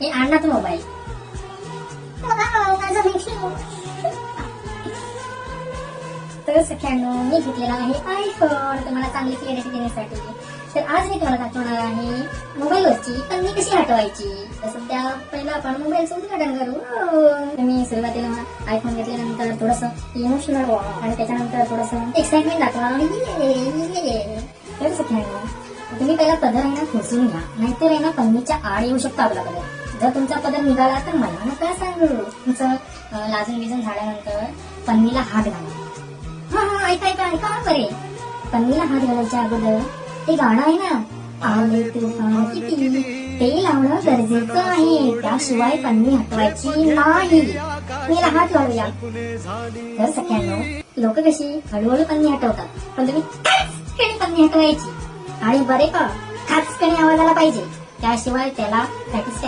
हे आण ना तू मोबाईल. तर सख्यानो मी घेतलेला आहे आयफोन तुम्हाला चांगली क्लिअरिटी देण्यासाठी. तर आज मी तुम्हाला दाखवणार आहे मोबाईलवरची पन्नी कशी हटवायची. तर सध्या पहिला आपण मोबाईलचं उद्घाटन करू. तर मी सुरुवातीला आयफोन घेतल्यानंतर थोडस इमोशनल व्हा आणि त्याच्यानंतर थोडस एक्साइटमेंट दाखवा. तर सख्यानो तुम्ही पहिला पदर आहे ना खोसून घ्या, नाहीतर आहे ना पन्नीच्या आड येऊ शकतो आपला पदर. जर तुमचा पदर निघाला तर मला नका सांगू. तुमचं लाजून बिजून झाल्यानंतर पन्नीला हात घाला. हा ऐका बरे. पन्नीला हात घालायच्या अगोदर ते गाणं आहे ना आले तुफान किती ते लावणं गरजेचं आहे. त्याशिवाय पन्नी हटवायची नाही. पन्नीला हात घालूया. तर सगळ्यांना लोक कशी हळूहळू पन्नी हटवतात, पण तुम्ही खाचकने पन्नी हटवायची. आणि बरे का खाचकने आवाज आला पाहिजे, त्याशिवाय त्याला